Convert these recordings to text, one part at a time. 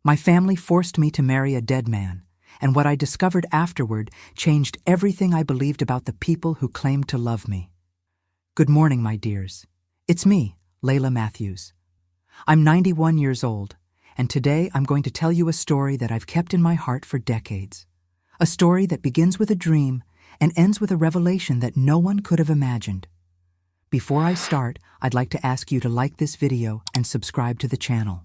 My family forced me to marry a dead man, and what I discovered afterward changed everything I believed about the people who claimed to love me. Good morning, my dears. It's me, Layla Matthews. I'm 91 years old, and today I'm going to tell you a story that I've kept in my heart for decades. A story that begins with a dream and ends with a revelation that no one could have imagined. Before I start, I'd like to ask you to like this video and subscribe to the channel.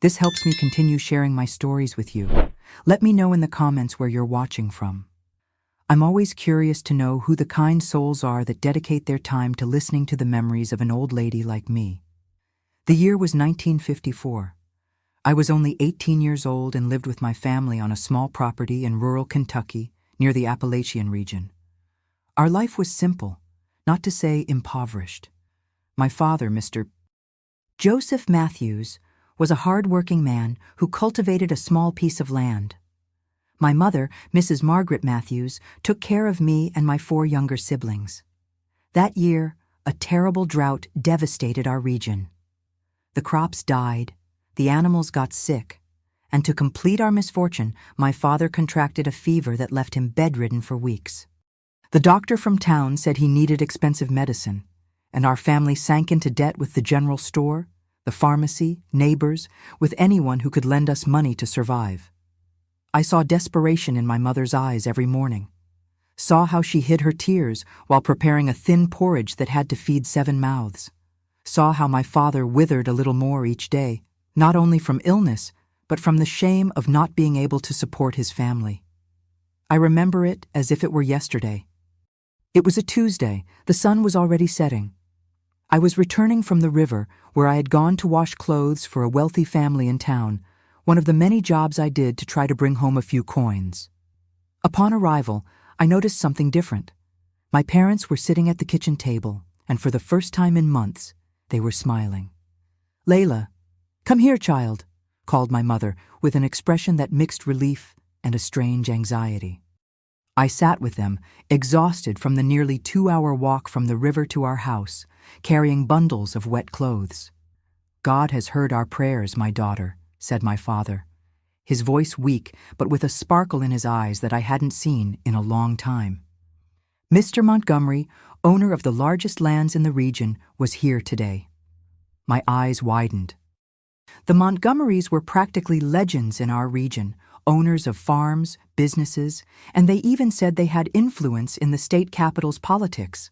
This helps me continue sharing my stories with you. Let me know in the comments where you're watching from. I'm always curious to know who the kind souls are that dedicate their time to listening to the memories of an old lady like me. The year was 1954. I was only 18 years old and lived with my family on a small property in rural Kentucky near the Appalachian region. Our life was simple, not to say impoverished. My father, Mr. Joseph Matthews, was a hard-working man who cultivated a small piece of land. My mother, Mrs. Margaret Matthews, took care of me and my 4 younger siblings. That year, a terrible drought devastated our region. The crops died, the animals got sick, and to complete our misfortune, my father contracted a fever that left him bedridden for weeks. The doctor from town said he needed expensive medicine, and our family sank into debt with the general store, the pharmacy, neighbors, with anyone who could lend us money to survive. I saw desperation in my mother's eyes every morning, saw how she hid her tears while preparing a thin porridge that had to feed 7 mouths, saw how my father withered a little more each day, not only from illness, but from the shame of not being able to support his family. I remember it as if it were yesterday. It was a Tuesday, the sun was already setting. I was returning from the river where I had gone to wash clothes for a wealthy family in town, one of the many jobs I did to try to bring home a few coins. Upon arrival, I noticed something different. My parents were sitting at the kitchen table, and for the first time in months, they were smiling. "Layla, come here, child," called my mother with an expression that mixed relief and a strange anxiety. I sat with them, exhausted from the nearly 2-hour walk from the river to our house, carrying bundles of wet clothes. "God has heard our prayers, my daughter," said my father, his voice weak but with a sparkle in his eyes that I hadn't seen in a long time. Mr. Montgomery, owner of the largest lands in the region, was here today. My eyes widened. The Montgomerys were practically legends in our region, owners of farms, businesses, and they even said they had influence in the state capital's politics.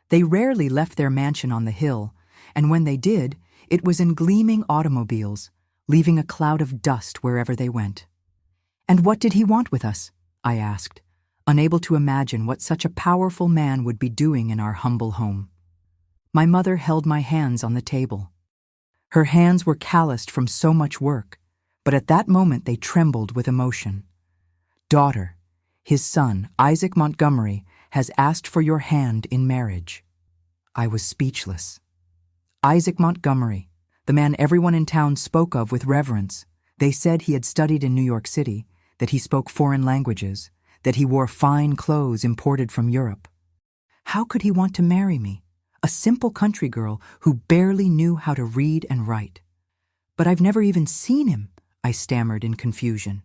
They rarely left their mansion on the hill, and when they did, it was in gleaming automobiles, leaving a cloud of dust wherever they went. "And what did he want with us?" I asked, unable to imagine what such a powerful man would be doing in our humble home. My mother held my hands on the table. Her hands were calloused from so much work, but at that moment they trembled with emotion. "Daughter, his son, Isaac Montgomery, has asked for your hand in marriage." I was speechless. Isaac Montgomery, the man everyone in town spoke of with reverence. They said he had studied in New York City, that he spoke foreign languages, that he wore fine clothes imported from Europe. How could he want to marry me, a simple country girl who barely knew how to read and write? "But I've never even seen him," I stammered in confusion.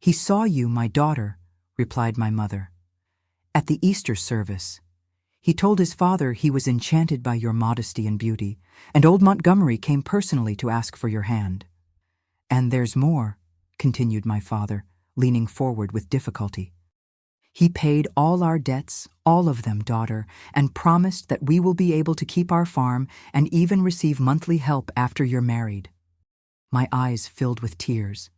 "He saw you, my daughter," replied my mother, "at the Easter service. He told his father he was enchanted by your modesty and beauty, and old Montgomery came personally to ask for your hand. And there's more," continued my father, leaning forward with difficulty. "He paid all our debts, all of them, daughter, and promised that we will be able to keep our farm and even receive monthly help after you're married." My eyes filled with tears.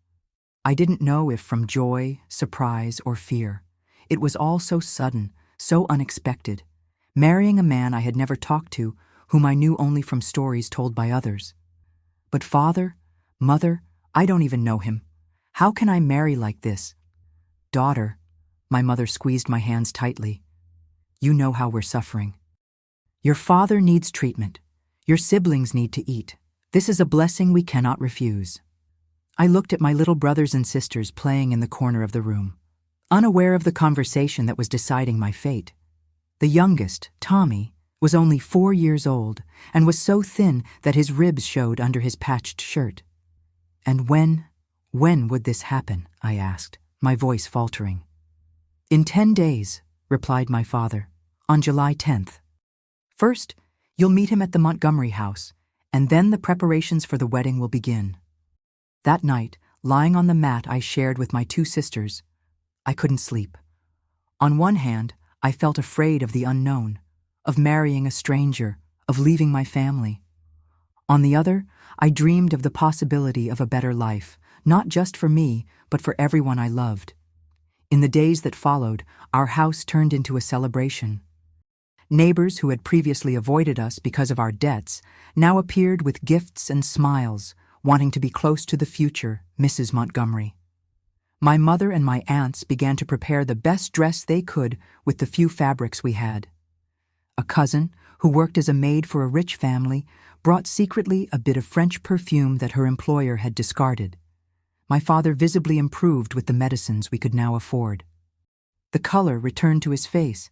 I didn't know if from joy, surprise, or fear. It was all so sudden, so unexpected. Marrying a man I had never talked to, whom I knew only from stories told by others. "But father, mother, I don't even know him. How can I marry like this?" "Daughter," my mother squeezed my hands tightly, "you know how we're suffering. Your father needs treatment. Your siblings need to eat. This is a blessing we cannot refuse." I looked at my little brothers and sisters playing in the corner of the room, unaware of the conversation that was deciding my fate. The youngest, Tommy, was only 4 years old and was so thin that his ribs showed under his patched shirt. And when When would this happen? I asked, my voice faltering. In 10 days, replied my father, on July 10th. First, you'll meet him at the Montgomery house, and then the preparations for the wedding will begin. That night, lying on the mat I shared with my 2 sisters, I couldn't sleep. On one hand, I felt afraid of the unknown, of marrying a stranger, of leaving my family. On the other, I dreamed of the possibility of a better life, not just for me, but for everyone I loved. In the days that followed, our house turned into a celebration. Neighbors who had previously avoided us because of our debts now appeared with gifts and smiles, wanting to be close to the future Mrs. Montgomery. My mother and my aunts began to prepare the best dress they could with the few fabrics we had. A cousin, who worked as a maid for a rich family, brought secretly a bit of French perfume that her employer had discarded. My father visibly improved with the medicines we could now afford. The color returned to his face,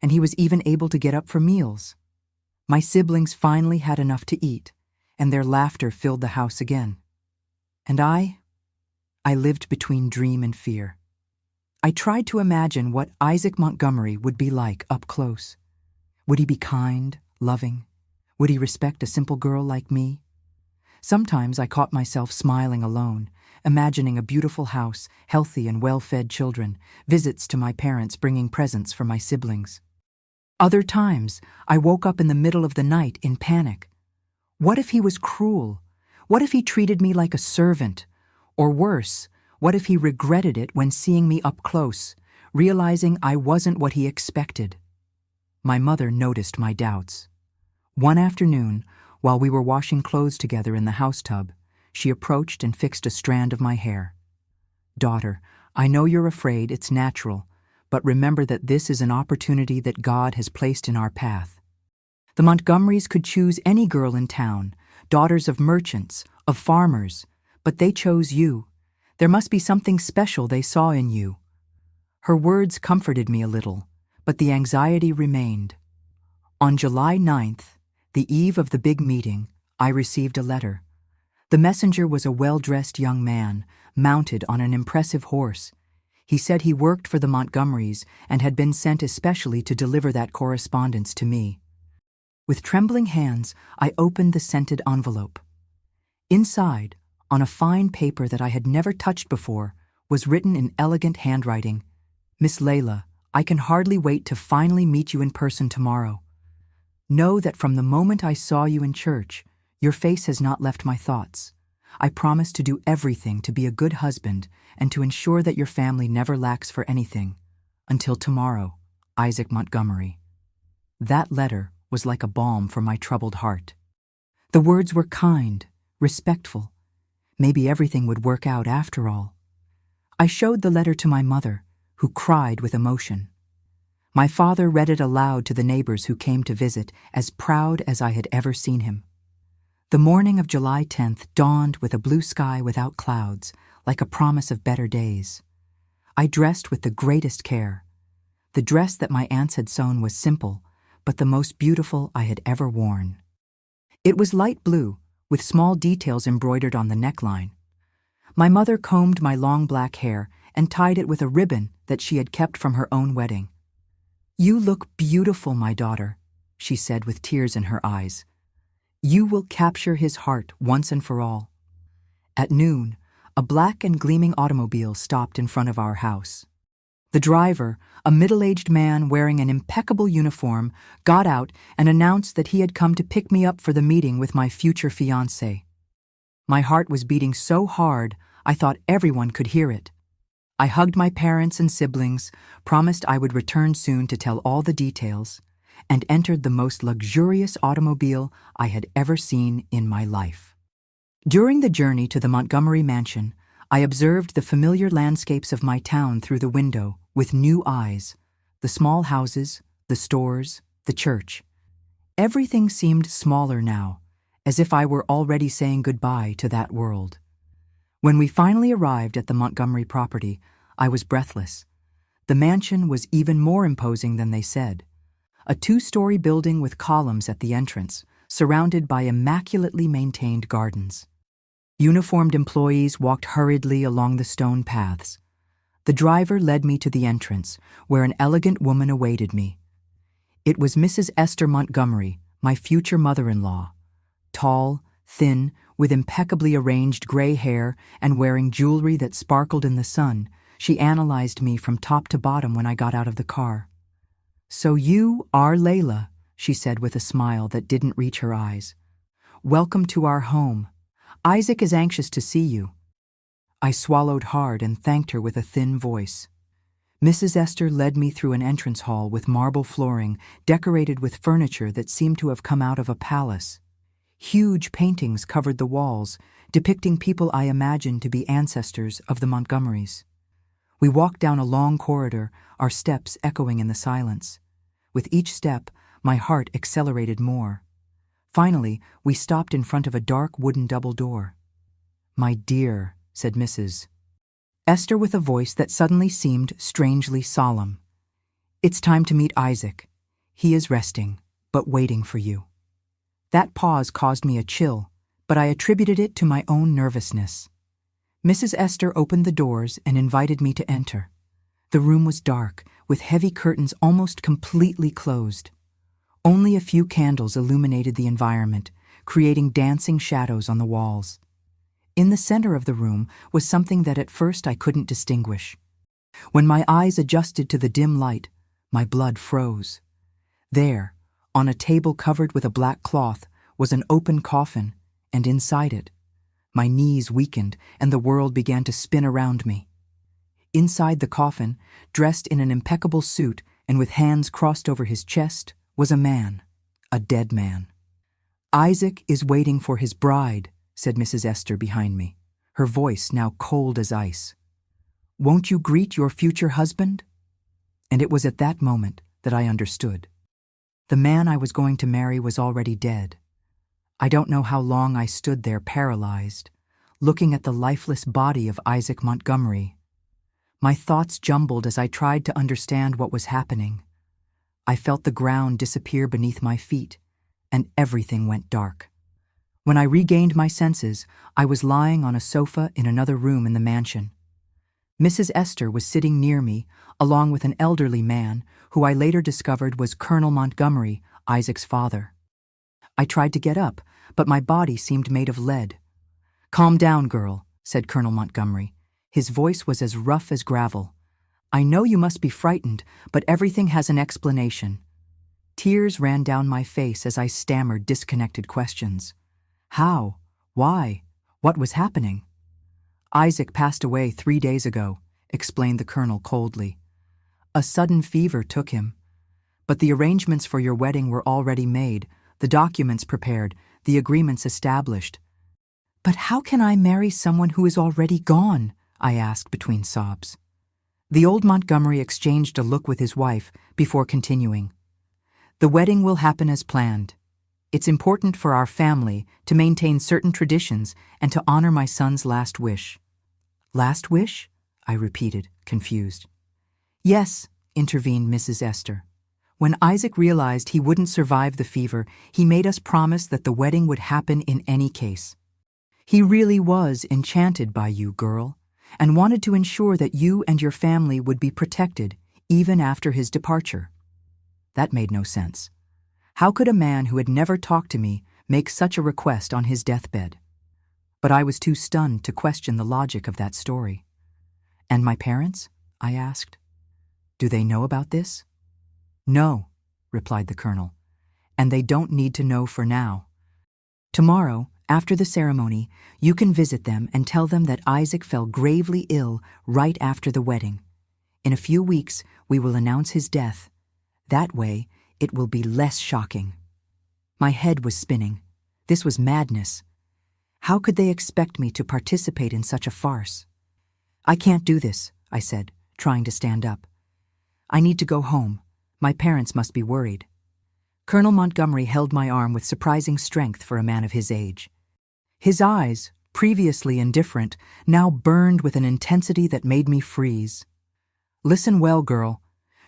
and he was even able to get up for meals. My siblings finally had enough to eat, and their laughter filled the house again. And I lived between dream and fear. I tried to imagine what Isaac Montgomery would be like up close. Would he be kind, loving? Would he respect a simple girl like me? Sometimes I caught myself smiling alone, imagining a beautiful house, healthy and well-fed children, visits to my parents bringing presents for my siblings. Other times, I woke up in the middle of the night in panic. What if he was cruel? What if he treated me like a servant? Or worse, what if he regretted it when seeing me up close, realizing I wasn't what he expected? My mother noticed my doubts. One afternoon, while we were washing clothes together in the house tub, she approached and fixed a strand of my hair. "Daughter, I know you're afraid, it's natural, but remember that this is an opportunity that God has placed in our path. The Montgomerys could choose any girl in town, daughters of merchants, of farmers, but they chose you. There must be something special they saw in you." Her words comforted me a little, but the anxiety remained. On July 9th, the eve of the big meeting, I received a letter. The messenger was a well-dressed young man, mounted on an impressive horse. He said he worked for the Montgomerys and had been sent especially to deliver that correspondence to me. With trembling hands, I opened the scented envelope. Inside, on a fine paper that I had never touched before, was written in elegant handwriting, "Miss Layla, I can hardly wait to finally meet you in person tomorrow. Know that from the moment I saw you in church, your face has not left my thoughts. I promise to do everything to be a good husband and to ensure that your family never lacks for anything. Until tomorrow, Isaac Montgomery." That letter was like a balm for my troubled heart. The words were kind, respectful. Maybe everything would work out after all. I showed the letter to my mother, who cried with emotion. My father read it aloud to the neighbors who came to visit, as proud as I had ever seen him. The morning of July 10th dawned with a blue sky without clouds, like a promise of better days. I dressed with the greatest care. The dress that my aunts had sewn was simple, but the most beautiful I had ever worn. It was light blue, with small details embroidered on the neckline. My mother combed my long black hair and tied it with a ribbon that she had kept from her own wedding. "You look beautiful, my daughter," she said with tears in her eyes. "You will capture his heart once and for all." At noon, a black and gleaming automobile stopped in front of our house. The driver, a middle-aged man wearing an impeccable uniform, got out and announced that he had come to pick me up for the meeting with my future fiancé. My heart was beating so hard, I thought everyone could hear it. I hugged my parents and siblings, promised I would return soon to tell all the details, and entered the most luxurious automobile I had ever seen in my life. During the journey to the Montgomery mansion, I observed the familiar landscapes of my town through the window with new eyes, the small houses, the stores, the church. Everything seemed smaller now, as if I were already saying goodbye to that world. When we finally arrived at the Montgomery property, I was breathless. The mansion was even more imposing than they said. A 2-story building with columns at the entrance, surrounded by immaculately maintained gardens. Uniformed employees walked hurriedly along the stone paths. The driver led me to the entrance, where an elegant woman awaited me. It was Mrs. Esther Montgomery, my future mother-in-law. Tall, thin, with impeccably arranged gray hair and wearing jewelry that sparkled in the sun, she analyzed me from top to bottom when I got out of the car. "So you are Layla," she said with a smile that didn't reach her eyes. "Welcome to our home. Isaac is anxious to see you." I swallowed hard and thanked her with a thin voice. Mrs. Esther led me through an entrance hall with marble flooring decorated with furniture that seemed to have come out of a palace. Huge paintings covered the walls, depicting people I imagined to be ancestors of the Montgomerys. We walked down a long corridor, our steps echoing in the silence. With each step, my heart accelerated more. Finally, we stopped in front of a dark wooden double door. "My dear," said Mrs. Esther with a voice that suddenly seemed strangely solemn. "It's time to meet Isaac. He is resting, but waiting for you." That pause caused me a chill, but I attributed it to my own nervousness. Mrs. Esther opened the doors and invited me to enter. The room was dark, with heavy curtains almost completely closed. Only a few candles illuminated the environment, creating dancing shadows on the walls. In the center of the room was something that at first I couldn't distinguish. When my eyes adjusted to the dim light, my blood froze. There, on a table covered with a black cloth, was an open coffin, and inside it, my knees weakened and the world began to spin around me. Inside the coffin, dressed in an impeccable suit and with hands crossed over his chest, was a man, a dead man. "Isaac is waiting for his bride," said Mrs. Esther behind me, her voice now cold as ice. "Won't you greet your future husband?" And it was at that moment that I understood. The man I was going to marry was already dead. I don't know how long I stood there paralyzed, looking at the lifeless body of Isaac Montgomery. My thoughts jumbled as I tried to understand what was happening. I felt the ground disappear beneath my feet, and everything went dark. When I regained my senses, I was lying on a sofa in another room in the mansion. Mrs. Esther was sitting near me, along with an elderly man, who I later discovered was Colonel Montgomery, Isaac's father. I tried to get up, but my body seemed made of lead. "Calm down, girl," said Colonel Montgomery. His voice was as rough as gravel. "I know you must be frightened, but everything has an explanation." Tears ran down my face as I stammered disconnected questions. How? Why? What was happening? "Isaac passed away 3 days ago," explained the colonel coldly. "A sudden fever took him. But the arrangements for your wedding were already made, the documents prepared, the agreements established." "But how can I marry someone who is already gone?" I asked between sobs. The old Montgomery exchanged a look with his wife before continuing. "The wedding will happen as planned. It's important for our family to maintain certain traditions and to honor my son's last wish." "Last wish?" I repeated, confused. "Yes," intervened Mrs. Esther. "When Isaac realized he wouldn't survive the fever, he made us promise that the wedding would happen in any case. He really was enchanted by you, girl, and wanted to ensure that you and your family would be protected even after his departure." That made no sense. How could a man who had never talked to me make such a request on his deathbed? But I was too stunned to question the logic of that story. "And my parents?" I asked. "Do they know about this?" "No," replied the colonel, "and they don't need to know for now. Tomorrow, after the ceremony, you can visit them and tell them that Isaac fell gravely ill right after the wedding. In a few weeks, we will announce his death. That way, it will be less shocking." My head was spinning. This was madness. How could they expect me to participate in such a farce? "I can't do this," I said, trying to stand up. "I need to go home. My parents must be worried." Colonel Montgomery held my arm with surprising strength for a man of his age. His eyes, previously indifferent, now burned with an intensity that made me freeze. "Listen well, girl.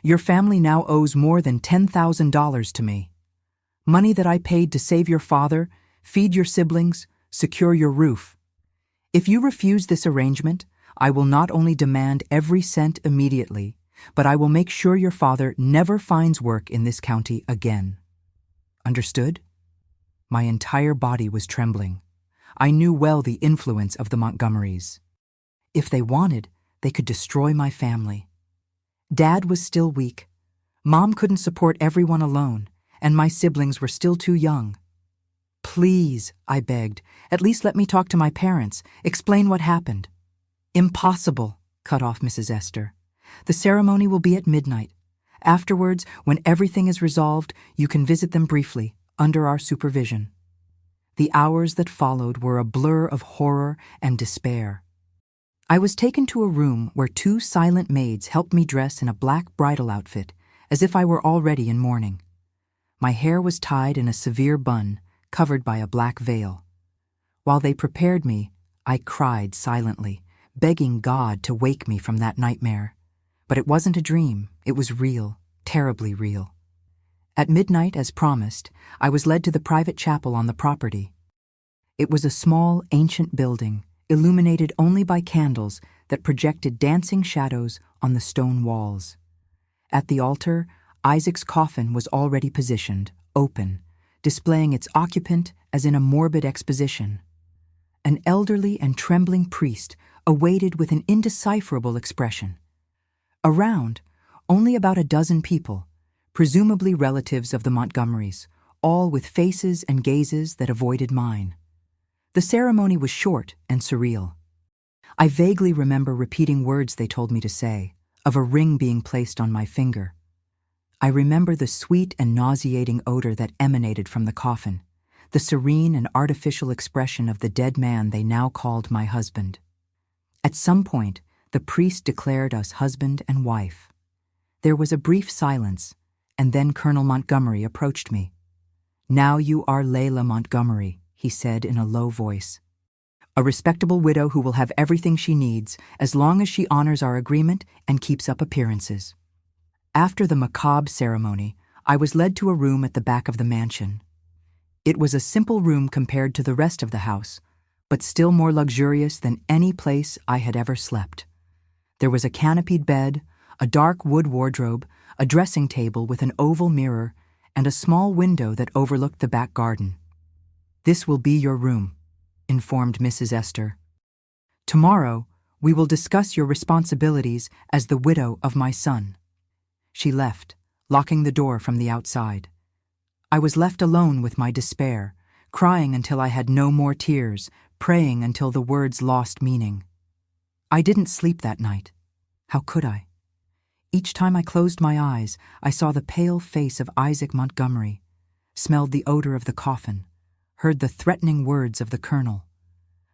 Your family now owes more than $10,000 to me. Money that I paid to save your father, feed your siblings, secure your roof. If you refuse this arrangement, I will not only demand every cent immediately, but I will make sure your father never finds work in this county again. Understood? My entire body was trembling. I knew well the influence of the Montgomerys. If they wanted, they could destroy my family. Dad was still weak. Mom couldn't support everyone alone, and my siblings were still too young. Please, I begged, at least let me talk to my parents, explain what happened. Impossible, cut off Mrs. Esther. The ceremony will be at midnight. Afterwards, when everything is resolved, you can visit them briefly, under our supervision. The hours that followed were a blur of horror and despair. I was taken to a room where two silent maids helped me dress in a black bridal outfit, as if I were already in mourning. My hair was tied in a severe bun, covered by a black veil. While they prepared me, I cried silently, begging God to wake me from that nightmare. But it wasn't a dream, it was real, terribly real. At midnight, as promised, I was led to the private chapel on the property. It was a small, ancient building, illuminated only by candles that projected dancing shadows on the stone walls. At the altar, Isaac's coffin was already positioned, open, displaying its occupant as in a morbid exposition. An elderly and trembling priest awaited with an indecipherable expression. Around, only about a dozen people, presumably relatives of the Montgomerys, all with faces and gazes that avoided mine. The ceremony was short and surreal. I vaguely remember repeating words they told me to say, of a ring being placed on my finger. I remember the sweet and nauseating odor that emanated from the coffin, the serene and artificial expression of the dead man they now called my husband. At some point, the priest declared us husband and wife. There was a brief silence, and then Colonel Montgomery approached me. "Now you are Layla Montgomery," he said in a low voice. "A respectable widow who will have everything she needs as long as she honors our agreement and keeps up appearances." After the macabre ceremony, I was led to a room at the back of the mansion. It was a simple room compared to the rest of the house, but still more luxurious than any place I had ever slept. There was a canopied bed, a dark wood wardrobe, a dressing table with an oval mirror, and a small window that overlooked the back garden. "This will be your room," informed Mrs. Esther. "Tomorrow, we will discuss your responsibilities as the widow of my son." She left, locking the door from the outside. I was left alone with my despair, crying until I had no more tears, praying until the words lost meaning. I didn't sleep that night. How could I? Each time I closed my eyes, I saw the pale face of Isaac Montgomery, smelled the odor of the coffin, heard the threatening words of the colonel.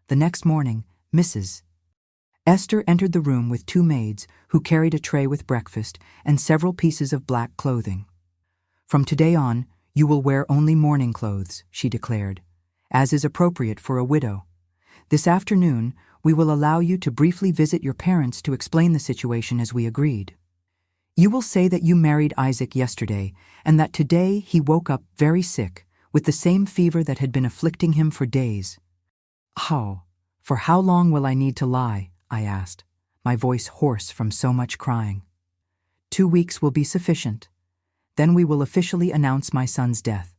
The next morning, Mrs. Esther entered the room with two maids who carried a tray with breakfast and several pieces of black clothing. "From today on, you will wear only mourning clothes," she declared, "as is appropriate for a widow. This afternoon, we will allow you to briefly visit your parents to explain the situation as we agreed. You will say that you married Isaac yesterday and that today he woke up very sick with the same fever that had been afflicting him for days." For how long will I need to lie?" I asked, my voice hoarse from so much crying. 2 weeks will be sufficient. Then we will officially announce my son's death.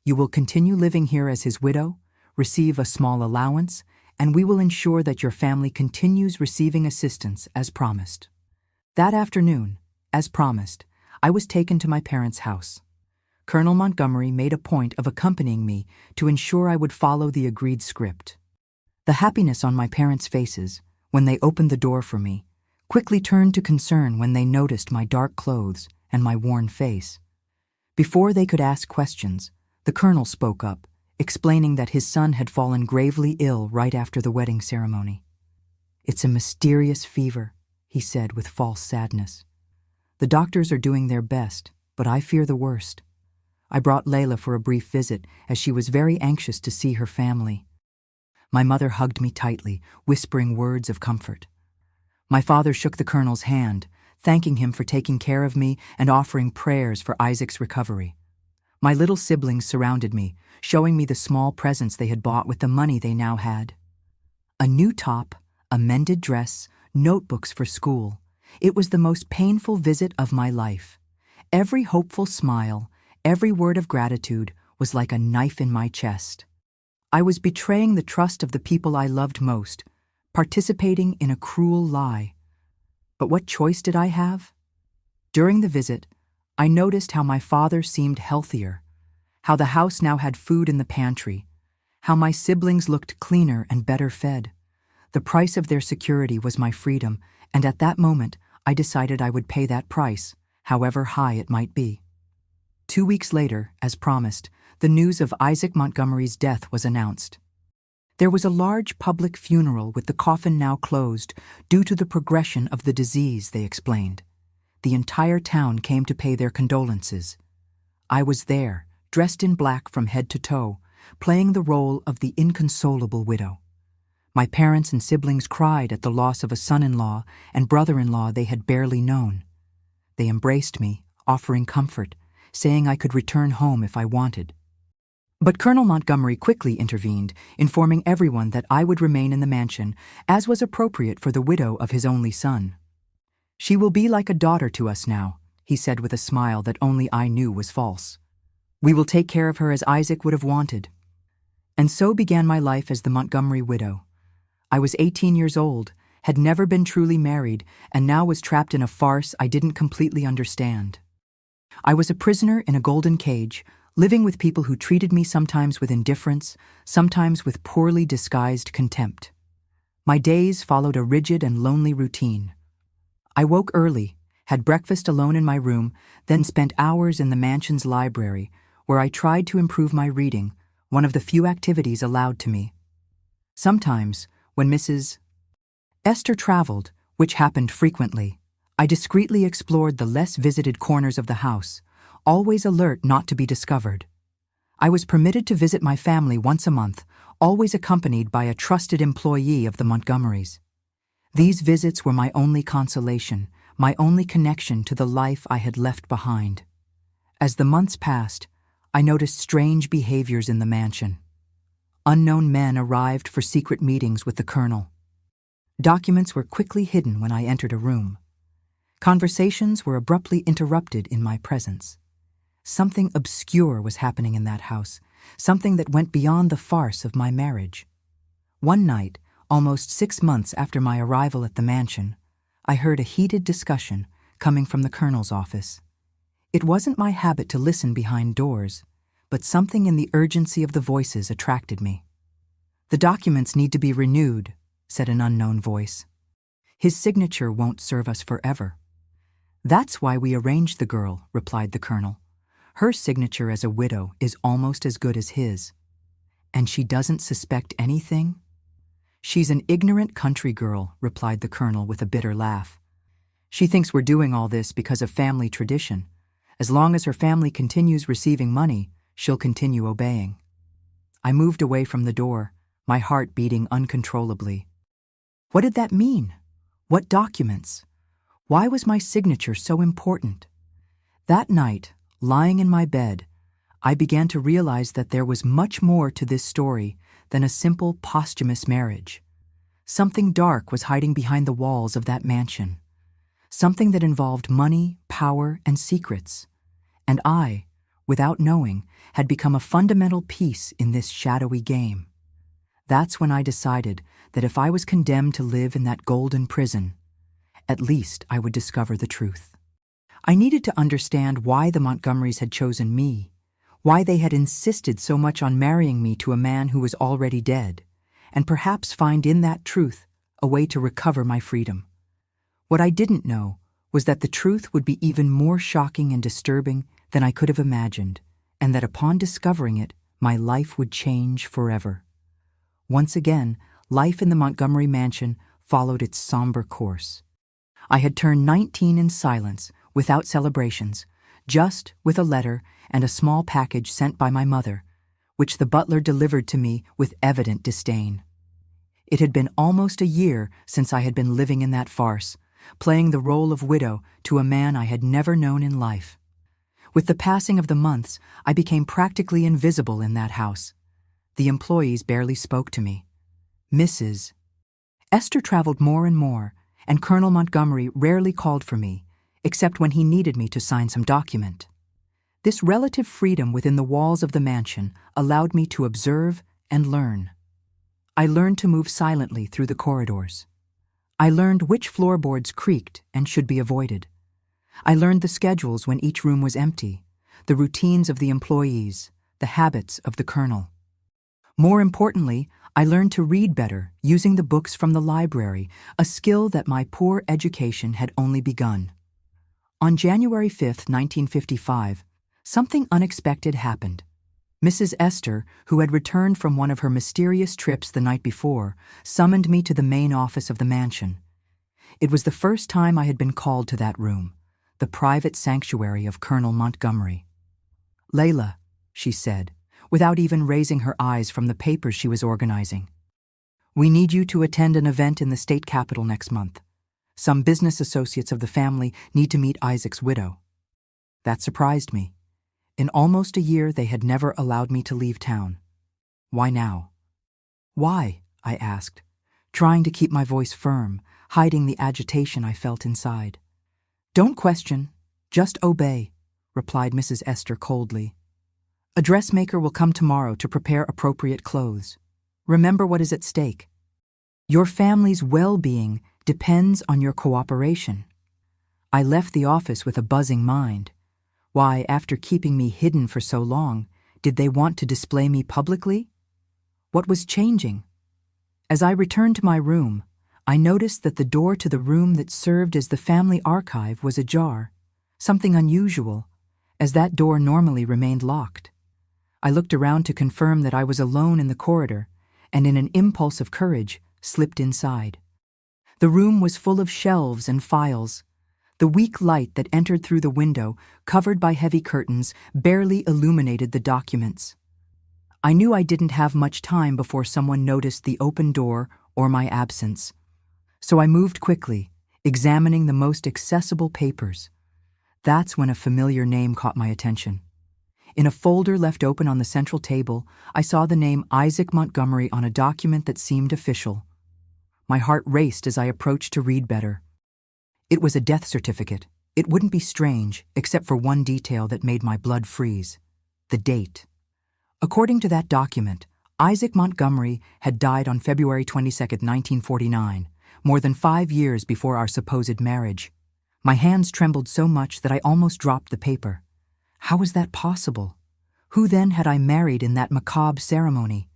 You will continue living here as his widow, receive a small allowance, and we will ensure that your family continues receiving assistance as promised. That afternoon, as promised, I was taken to my parents' house. Colonel Montgomery made a point of accompanying me to ensure I would follow the agreed script. The happiness on my parents' faces, when they opened the door for me, quickly turned to concern when they noticed my dark clothes and my worn face. Before they could ask questions, the colonel spoke up, explaining that his son had fallen gravely ill right after the wedding ceremony. "It's a mysterious fever," he said with false sadness. "The doctors are doing their best, but I fear the worst. I brought Layla for a brief visit as she was very anxious to see her family." My mother hugged me tightly, whispering words of comfort. My father shook the colonel's hand, thanking him for taking care of me and offering prayers for Isaac's recovery. My little siblings surrounded me, showing me the small presents they had bought with the money they now had. A new top, a mended dress, notebooks for school. It was the most painful visit of my life. Every hopeful smile, every word of gratitude was like a knife in my chest. I was betraying the trust of the people I loved most, participating in a cruel lie. But what choice did I have? During the visit, I noticed how my father seemed healthier, how the house now had food in the pantry, how my siblings looked cleaner and better fed. The price of their security was my freedom, and at that moment, I decided I would pay that price, however high it might be. 2 weeks later, as promised, the news of Isaac Montgomery's death was announced. There was a large public funeral with the coffin now closed due to the progression of the disease, they explained. The entire town came to pay their condolences. I was there, dressed in black from head to toe, playing the role of the inconsolable widow. My parents and siblings cried at the loss of a son-in-law and brother-in-law they had barely known. They embraced me, offering comfort, saying I could return home if I wanted. But Colonel Montgomery quickly intervened, informing everyone that I would remain in the mansion, as was appropriate for the widow of his only son. "She will be like a daughter to us now," he said with a smile that only I knew was false. "We will take care of her as Isaac would have wanted." And so began my life as the Montgomery widow. I was 18 years old, had never been truly married, and now was trapped in a farce I didn't completely understand. I was a prisoner in a golden cage, living with people who treated me sometimes with indifference, sometimes with poorly disguised contempt. My days followed a rigid and lonely routine. I woke early, had breakfast alone in my room, then spent hours in the mansion's library, where I tried to improve my reading, one of the few activities allowed to me. Sometimes, when Mrs. Esther traveled, which happened frequently, I discreetly explored the less visited corners of the house, always alert not to be discovered. I was permitted to visit my family once a month, always accompanied by a trusted employee of the Montgomerys. These visits were my only consolation, my only connection to the life I had left behind. As the months passed, I noticed strange behaviors in the mansion. Unknown men arrived for secret meetings with the colonel. Documents were quickly hidden when I entered a room. Conversations were abruptly interrupted in my presence. Something obscure was happening in that house, something that went beyond the farce of my marriage. One night, almost 6 months after my arrival at the mansion, I heard a heated discussion coming from the colonel's office. It wasn't my habit to listen behind doors, but something in the urgency of the voices attracted me. "The documents need to be renewed," said an unknown voice. "His signature won't serve us forever." "That's why we arranged the girl," replied the colonel. "Her signature as a widow is almost as good as his." "And she doesn't suspect anything?" "She's an ignorant country girl," replied the colonel with a bitter laugh. "She thinks we're doing all this because of family tradition. As long as her family continues receiving money, she'll continue obeying." I moved away from the door, my heart beating uncontrollably. What did that mean? What documents? Why was my signature so important? That night, lying in my bed, I began to realize that there was much more to this story than a simple posthumous marriage. Something dark was hiding behind the walls of that mansion. Something that involved money, power, and secrets. And I, without knowing, had become a fundamental piece in this shadowy game. That's when I decided that if I was condemned to live in that golden prison, at least I would discover the truth. I needed to understand why the Montgomerys had chosen me, why they had insisted so much on marrying me to a man who was already dead, and perhaps find in that truth a way to recover my freedom. What I didn't know was that the truth would be even more shocking and disturbing than I could have imagined, and that upon discovering it, my life would change forever. Once again, life in the Montgomery mansion followed its somber course. I had turned 19 in silence, without celebrations, just with a letter and a small package sent by my mother, which the butler delivered to me with evident disdain. It had been almost a year since I had been living in that farce, playing the role of widow to a man I had never known in life. With the passing of the months, I became practically invisible in that house. The employees barely spoke to me. Mrs. Esther traveled more and more, and Colonel Montgomery rarely called for me, except when he needed me to sign some document. This relative freedom within the walls of the mansion allowed me to observe and learn. I learned to move silently through the corridors. I learned which floorboards creaked and should be avoided. I learned the schedules when each room was empty, the routines of the employees, the habits of the colonel. More importantly, I learned to read better using the books from the library, a skill that my poor education had only begun. On January 5, 1955, something unexpected happened. Mrs. Esther, who had returned from one of her mysterious trips the night before, summoned me to the main office of the mansion. It was the first time I had been called to that room, the private sanctuary of Colonel Montgomery. "Layla," she said, without even raising her eyes from the papers she was organizing. "We need you to attend an event in the state capitol next month. Some business associates of the family need to meet Isaac's widow." That surprised me. In almost a year, they had never allowed me to leave town. Why now? "Why?" I asked, trying to keep my voice firm, hiding the agitation I felt inside. "Don't question, just obey," replied Mrs. Esther coldly. "A dressmaker will come tomorrow to prepare appropriate clothes. Remember what is at stake. Your family's well-being depends on your cooperation." I left the office with a buzzing mind. Why, after keeping me hidden for so long, did they want to display me publicly? What was changing? As I returned to my room, I noticed that the door to the room that served as the family archive was ajar, something unusual, as that door normally remained locked. I looked around to confirm that I was alone in the corridor, and in an impulse of courage, slipped inside. The room was full of shelves and files. The weak light that entered through the window, covered by heavy curtains, barely illuminated the documents. I knew I didn't have much time before someone noticed the open door or my absence. So I moved quickly, examining the most accessible papers. That's when a familiar name caught my attention. In a folder left open on the central table, I saw the name Isaac Montgomery on a document that seemed official. My heart raced as I approached to read better. It was a death certificate. It wouldn't be strange, except for one detail that made my blood freeze: the date. According to that document, Isaac Montgomery had died on February 22, 1949, more than 5 years before our supposed marriage. My hands trembled so much that I almost dropped the paper. How was that possible? Who then had I married in that macabre ceremony?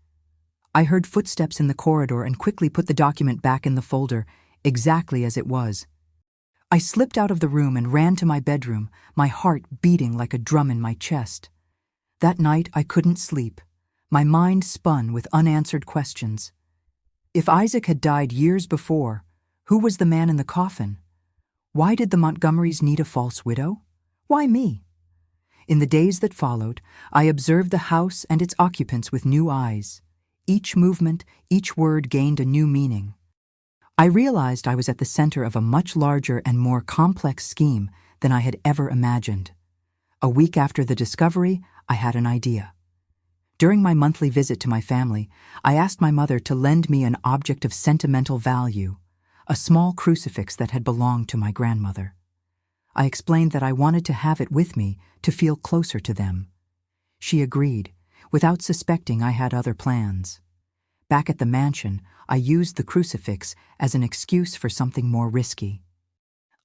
I heard footsteps in the corridor and quickly put the document back in the folder, exactly as it was. I slipped out of the room and ran to my bedroom, my heart beating like a drum in my chest. That night I couldn't sleep. My mind spun with unanswered questions. If Isaac had died years before, who was the man in the coffin? Why did the Montgomerys need a false widow? Why me? In the days that followed, I observed the house and its occupants with new eyes. Each movement, each word gained a new meaning. I realized I was at the center of a much larger and more complex scheme than I had ever imagined. A week after the discovery, I had an idea. During my monthly visit to my family, I asked my mother to lend me an object of sentimental value, a small crucifix that had belonged to my grandmother. I explained that I wanted to have it with me to feel closer to them. She agreed, without suspecting I had other plans. Back at the mansion, I used the crucifix as an excuse for something more risky.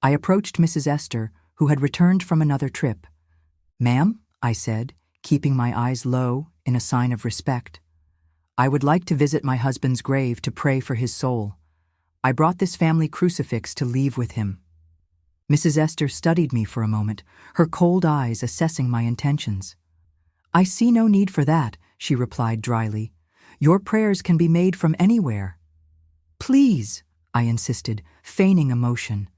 I approached Mrs. Esther, who had returned from another trip. "Ma'am," I said, keeping my eyes low in a sign of respect, "I would like to visit my husband's grave to pray for his soul. I brought this family crucifix to leave with him." Mrs. Esther studied me for a moment, her cold eyes assessing my intentions. "I see no need for that," she replied dryly. "Your prayers can be made from anywhere." "Please," I insisted, feigning emotion.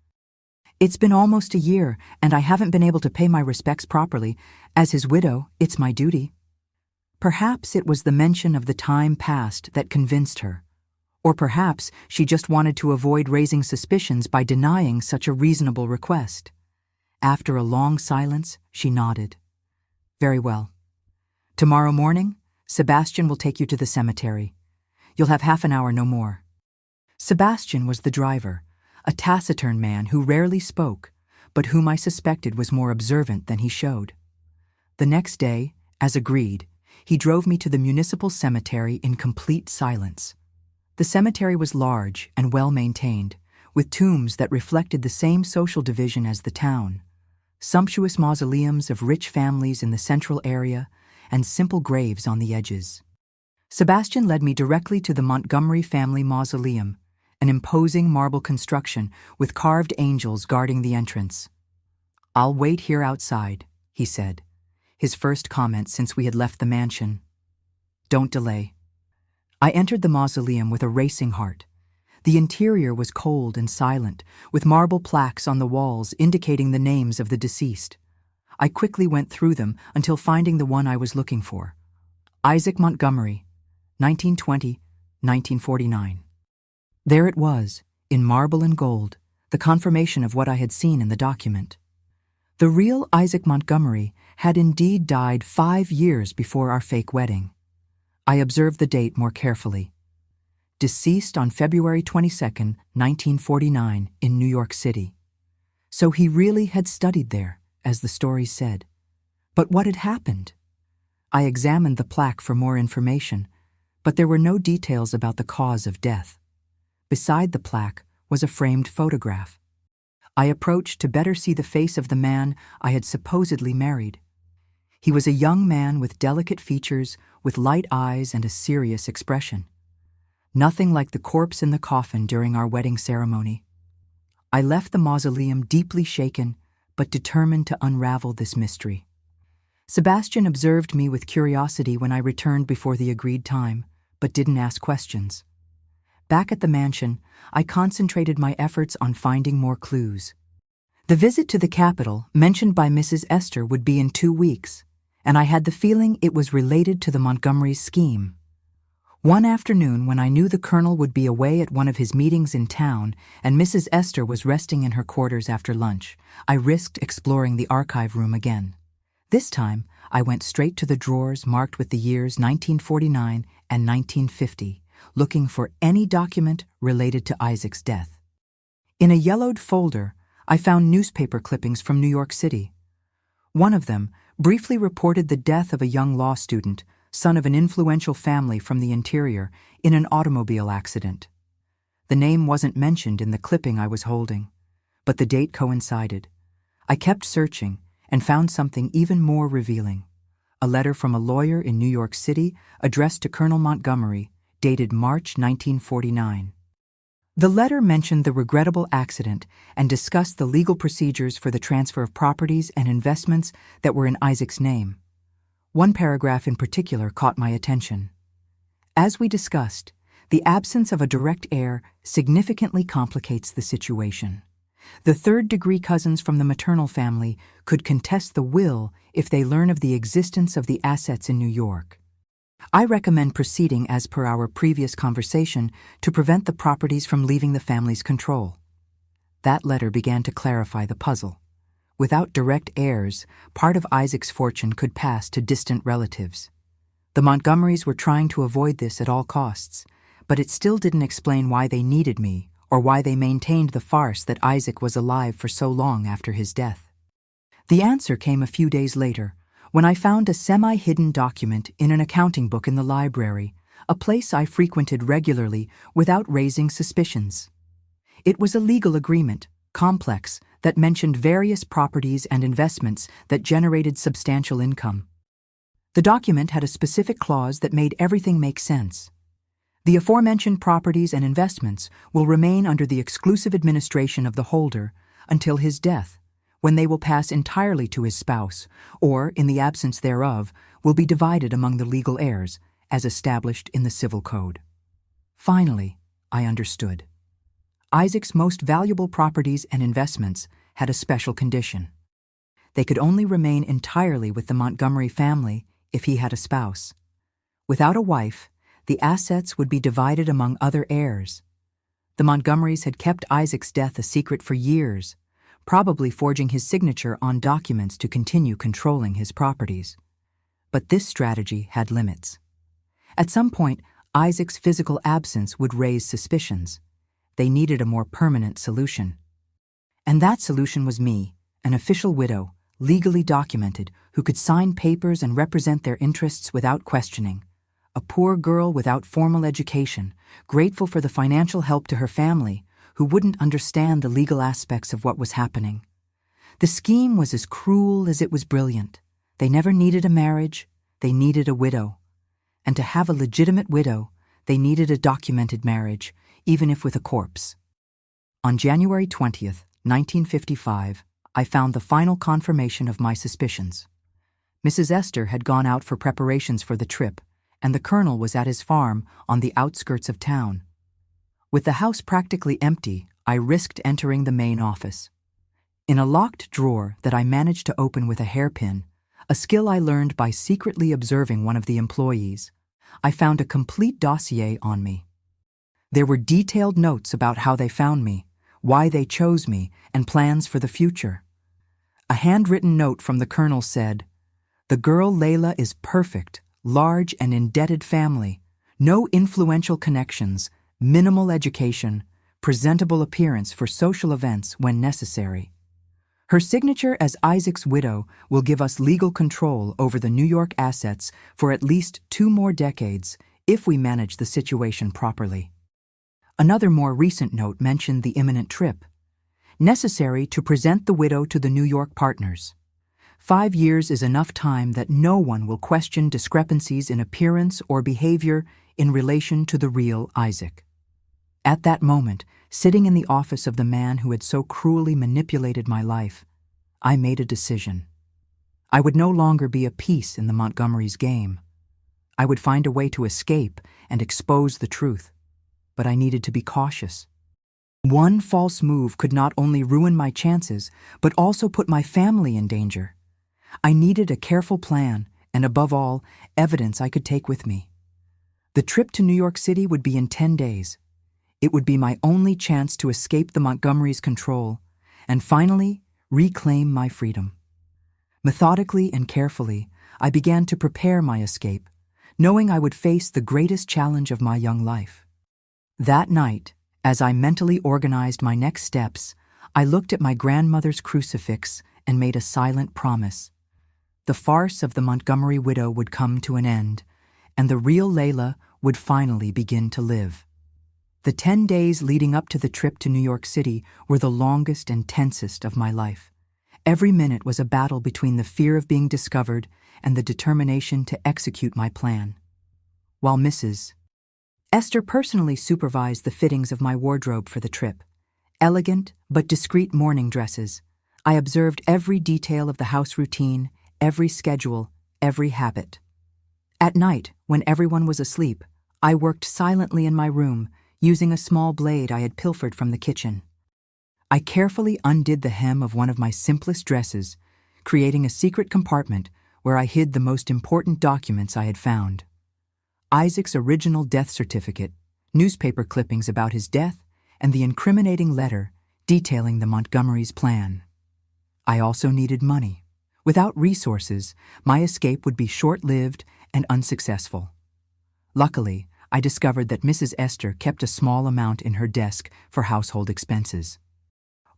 "It's been almost a year, and I haven't been able to pay my respects properly. As his widow, it's my duty." Perhaps it was the mention of the time past that convinced her. Or perhaps she just wanted to avoid raising suspicions by denying such a reasonable request. After a long silence, she nodded. "Very well. Tomorrow morning, Sebastian will take you to the cemetery. You'll have half an hour, no more." Sebastian was the driver, a taciturn man who rarely spoke, but whom I suspected was more observant than he showed. The next day, as agreed, he drove me to the municipal cemetery in complete silence. The cemetery was large and well-maintained, with tombs that reflected the same social division as the town. Sumptuous mausoleums of rich families in the central area and simple graves on the edges. Sebastian led me directly to the Montgomery family mausoleum, an imposing marble construction with carved angels guarding the entrance. "I'll wait here outside," he said, his first comment since we had left the mansion. "Don't delay." I entered the mausoleum with a racing heart. The interior was cold and silent, with marble plaques on the walls indicating the names of the deceased. I quickly went through them until finding the one I was looking for. Isaac Montgomery, 1920–1949. There it was, in marble and gold, the confirmation of what I had seen in the document. The real Isaac Montgomery had indeed died 5 years before our fake wedding. I observed the date more carefully. Deceased on February 22, 1949, in New York City. So he really had studied there, as the story said. But what had happened? I examined the plaque for more information, but there were no details about the cause of death. Beside the plaque was a framed photograph. I approached to better see the face of the man I had supposedly married. He was a young man with delicate features, with light eyes and a serious expression. Nothing like the corpse in the coffin during our wedding ceremony. I left the mausoleum deeply shaken, but determined to unravel this mystery. Sebastian observed me with curiosity when I returned before the agreed time, but didn't ask questions. Back at the mansion, I concentrated my efforts on finding more clues. The visit to the capital, mentioned by Mrs. Esther, would be in 2 weeks, and I had the feeling it was related to the Montgomery's scheme. One afternoon, when I knew the Colonel would be away at one of his meetings in town and Mrs. Esther was resting in her quarters after lunch, I risked exploring the archive room again. This time, I went straight to the drawers marked with the years 1949 and 1950, looking for any document related to Isaac's death. In a yellowed folder, I found newspaper clippings from New York City. One of them briefly reported the death of a young law student, son of an influential family from the interior, in an automobile accident. The name wasn't mentioned in the clipping I was holding, but the date coincided. I kept searching and found something even more revealing. A letter from a lawyer in New York City addressed to Colonel Montgomery, dated March 1949. The letter mentioned the regrettable accident and discussed the legal procedures for the transfer of properties and investments that were in Isaac's name. One paragraph in particular caught my attention. As we discussed, the absence of a direct heir significantly complicates the situation. The third-degree cousins from the maternal family could contest the will if they learn of the existence of the assets in New York. I recommend proceeding as per our previous conversation to prevent the properties from leaving the family's control. That letter began to clarify the puzzle. Without direct heirs, part of Isaac's fortune could pass to distant relatives. The Montgomerys were trying to avoid this at all costs, but it still didn't explain why they needed me or why they maintained the farce that Isaac was alive for so long after his death. The answer came a few days later, when I found a semi-hidden document in an accounting book in the library, a place I frequented regularly without raising suspicions. It was a legal agreement, complex, that mentioned various properties and investments that generated substantial income. The document had a specific clause that made everything make sense. The aforementioned properties and investments will remain under the exclusive administration of the holder until his death, when they will pass entirely to his spouse, or, in the absence thereof, will be divided among the legal heirs, as established in the Civil Code. Finally, I understood. Isaac's most valuable properties and investments had a special condition. They could only remain entirely with the Montgomery family if he had a spouse. Without a wife, the assets would be divided among other heirs. The Montgomerys had kept Isaac's death a secret for years, probably forging his signature on documents to continue controlling his properties. But this strategy had limits. At some point, Isaac's physical absence would raise suspicions, They needed a more permanent solution. And that solution was me, an official widow, legally documented, who could sign papers and represent their interests without questioning. A poor girl without formal education, grateful for the financial help to her family, who wouldn't understand the legal aspects of what was happening. The scheme was as cruel as it was brilliant. They never needed a marriage, they needed a widow. And to have a legitimate widow, they needed a documented marriage, even if with a corpse. On January 20th, 1955, I found the final confirmation of my suspicions. Mrs. Esther had gone out for preparations for the trip, and the Colonel was at his farm on the outskirts of town. With the house practically empty, I risked entering the main office. In a locked drawer that I managed to open with a hairpin, a skill I learned by secretly observing one of the employees, I found a complete dossier on me. There were detailed notes about how they found me, why they chose me, and plans for the future. A handwritten note from the Colonel said, "The girl Layla is perfect, large and indebted family, no influential connections, minimal education, presentable appearance for social events when necessary. Her signature as Isaac's widow will give us legal control over the New York assets for at least 2 more decades if we manage the situation properly." Another more recent note mentioned the imminent trip, necessary to present the widow to the New York partners. 5 years is enough time that no one will question discrepancies in appearance or behavior in relation to the real Isaac. At that moment, sitting in the office of the man who had so cruelly manipulated my life, I made a decision. I would no longer be a piece in the Montgomery's game. I would find a way to escape and expose the truth, but I needed to be cautious. One false move could not only ruin my chances, but also put my family in danger. I needed a careful plan and, above all, evidence I could take with me. The trip to New York City would be in 10 days. It would be my only chance to escape the Montgomerys' control and finally reclaim my freedom. Methodically and carefully, I began to prepare my escape, knowing I would face the greatest challenge of my young life. That night, as I mentally organized my next steps, I looked at my grandmother's crucifix and made a silent promise. The farce of the Montgomery widow would come to an end, and the real Layla would finally begin to live. The 10 days leading up to the trip to New York City were the longest and tensest of my life. Every minute was a battle between the fear of being discovered and the determination to execute my plan. While Mrs. Esther personally supervised the fittings of my wardrobe for the trip, elegant but discreet morning dresses, I observed every detail of the house routine, every schedule, every habit. At night, when everyone was asleep, I worked silently in my room, using a small blade I had pilfered from the kitchen. I carefully undid the hem of one of my simplest dresses, creating a secret compartment where I hid the most important documents I had found. Isaac's original death certificate, newspaper clippings about his death, and the incriminating letter detailing the Montgomerys' plan. I also needed money. Without resources, my escape would be short-lived and unsuccessful. Luckily, I discovered that Mrs. Esther kept a small amount in her desk for household expenses.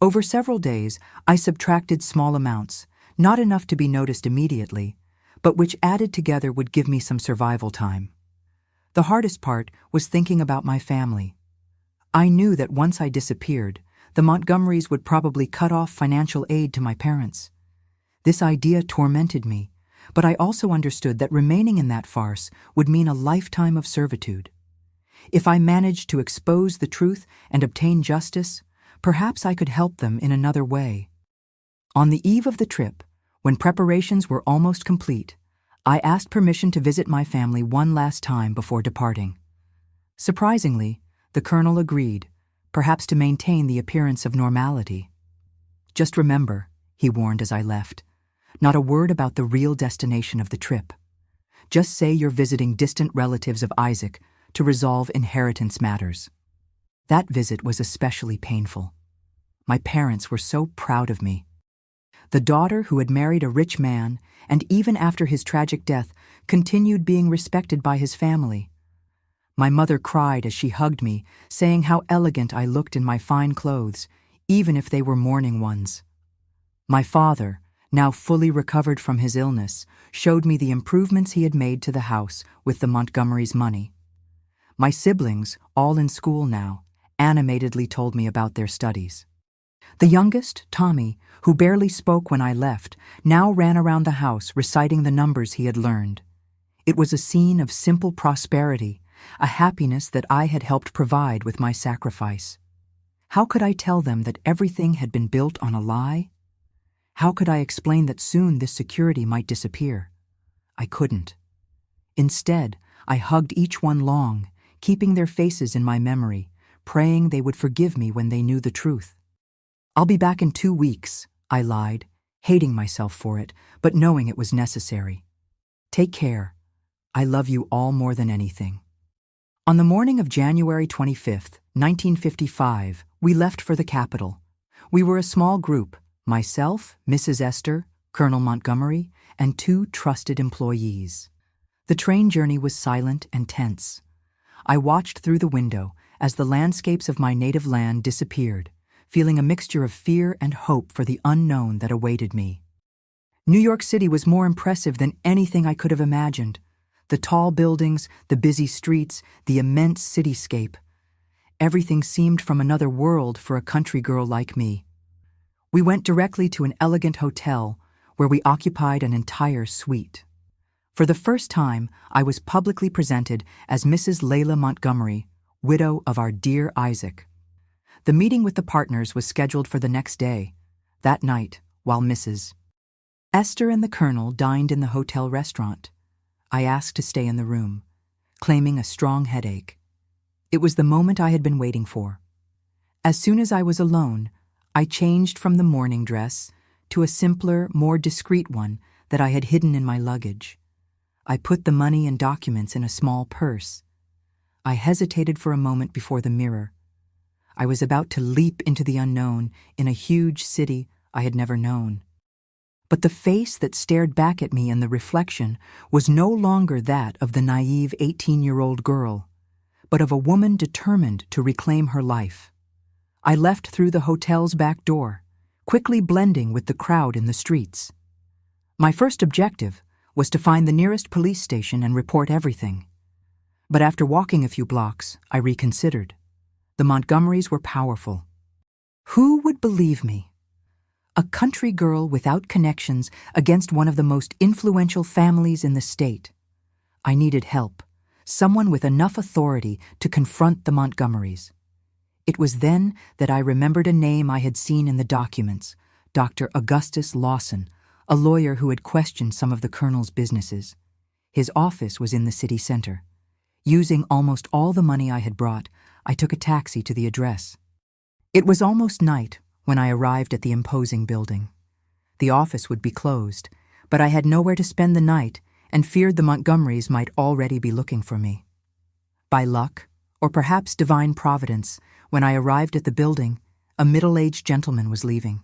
Over several days, I subtracted small amounts, not enough to be noticed immediately, but which added together would give me some survival time. The hardest part was thinking about my family. I knew that once I disappeared, the Montgomerys would probably cut off financial aid to my parents. This idea tormented me, but I also understood that remaining in that farce would mean a lifetime of servitude. If I managed to expose the truth and obtain justice, perhaps I could help them in another way. On the eve of the trip, when preparations were almost complete, I asked permission to visit my family one last time before departing. Surprisingly, the Colonel agreed, perhaps to maintain the appearance of normality. "Just remember," he warned as I left, "not a word about the real destination of the trip. Just say you're visiting distant relatives of Isaac to resolve inheritance matters." That visit was especially painful. My parents were so proud of me. The daughter who had married a rich man, and even after his tragic death, continued being respected by his family. My mother cried as she hugged me, saying how elegant I looked in my fine clothes, even if they were mourning ones. My father, now fully recovered from his illness, showed me the improvements he had made to the house with the Montgomerys' money. My siblings, all in school now, animatedly told me about their studies. The youngest, Tommy, who barely spoke when I left, now ran around the house reciting the numbers he had learned. It was a scene of simple prosperity, a happiness that I had helped provide with my sacrifice. How could I tell them that everything had been built on a lie? How could I explain that soon this security might disappear? I couldn't. Instead, I hugged each one long, keeping their faces in my memory, praying they would forgive me when they knew the truth. "I'll be back in 2 weeks," I lied, hating myself for it, but knowing it was necessary. "Take care. I love you all more than anything." On the morning of January 25th, 1955, we left for the capital. We were a small group, myself, Mrs. Esther, Colonel Montgomery, and 2 trusted employees. The train journey was silent and tense. I watched through the window as the landscapes of my native land disappeared, feeling a mixture of fear and hope for the unknown that awaited me. New York City was more impressive than anything I could have imagined. The tall buildings, the busy streets, the immense cityscape. Everything seemed from another world for a country girl like me. We went directly to an elegant hotel where we occupied an entire suite. For the first time, I was publicly presented as Mrs. Layla Montgomery, widow of our dear Isaac. The meeting with the partners was scheduled for the next day. That night, while Mrs. Esther and the Colonel dined in the hotel restaurant, I asked to stay in the room, claiming a strong headache. It was the moment I had been waiting for. As soon as I was alone, I changed from the mourning dress to a simpler, more discreet one that I had hidden in my luggage. I put the money and documents in a small purse. I hesitated for a moment before the mirror. I was about to leap into the unknown in a huge city I had never known. But the face that stared back at me in the reflection was no longer that of the naive 18-year-old girl, but of a woman determined to reclaim her life. I left through the hotel's back door, quickly blending with the crowd in the streets. My first objective was to find the nearest police station and report everything. But after walking a few blocks, I reconsidered. The Montgomerys were powerful. Who would believe me? A country girl without connections against one of the most influential families in the state. I needed help, someone with enough authority to confront the Montgomerys. It was then that I remembered a name I had seen in the documents, Dr. Augustus Lawson, a lawyer who had questioned some of the Colonel's businesses. His office was in the city center. Using almost all the money I had brought, I took a taxi to the address. It was almost night when I arrived at the imposing building. The office would be closed, but I had nowhere to spend the night and feared the Montgomerys might already be looking for me. By luck, or perhaps divine providence, when I arrived at the building, a middle-aged gentleman was leaving.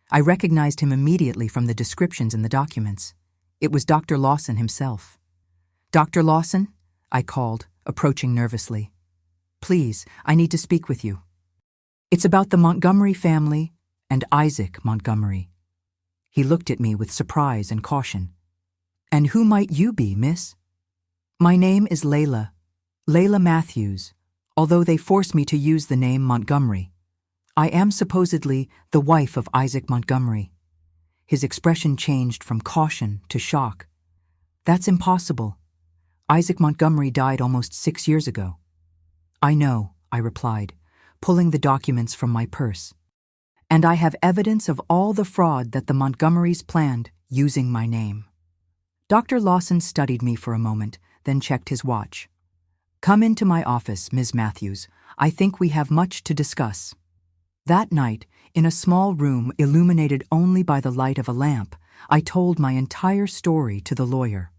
I recognized him immediately from the descriptions in the documents. It was Dr. Lawson himself. "Dr. Lawson?" I called, approaching nervously. "Please, I need to speak with you." "It's about the Montgomery family and Isaac Montgomery." He looked at me with surprise and caution. "And who might you be, miss?" "My name is Layla Matthews, although they force me to use the name Montgomery. I am supposedly the wife of Isaac Montgomery." His expression changed from caution to shock. "That's impossible. Isaac Montgomery died almost 6 years ago." "I know," I replied, pulling the documents from my purse. "And I have evidence of all the fraud that the Montgomerys planned using my name." Dr. Lawson studied me for a moment, then checked his watch. "Come into my office, Ms. Matthews. I think we have much to discuss." That night, in a small room illuminated only by the light of a lamp, I told my entire story to the lawyer.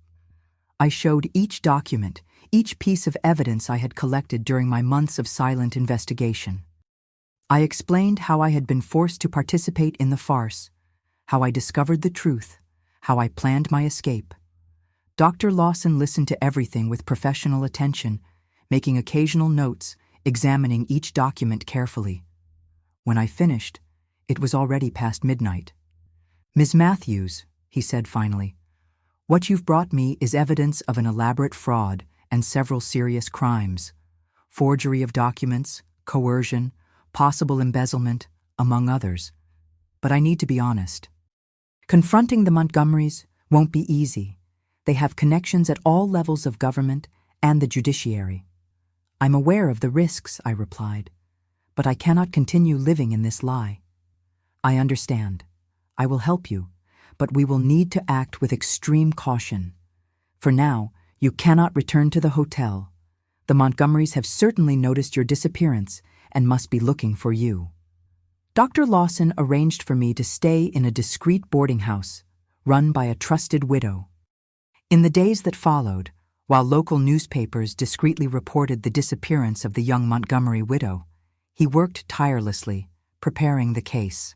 I showed each document, each piece of evidence I had collected during my months of silent investigation. I explained how I had been forced to participate in the farce, how I discovered the truth, how I planned my escape. Dr. Lawson listened to everything with professional attention, making occasional notes, examining each document carefully. When I finished, it was already past midnight. "Ms. Matthews," he said finally, "what you've brought me is evidence of an elaborate fraud and several serious crimes. Forgery of documents, coercion, possible embezzlement, among others. But I need to be honest. Confronting the Montgomerys won't be easy. They have connections at all levels of government and the judiciary." "I'm aware of the risks," I replied, "but I cannot continue living in this lie." "I understand. I will help you, but we will need to act with extreme caution. For now, you cannot return to the hotel. The Montgomerys have certainly noticed your disappearance and must be looking for you." Dr. Lawson arranged for me to stay in a discreet boarding house, run by a trusted widow. In the days that followed, while local newspapers discreetly reported the disappearance of the young Montgomery widow, he worked tirelessly, preparing the case.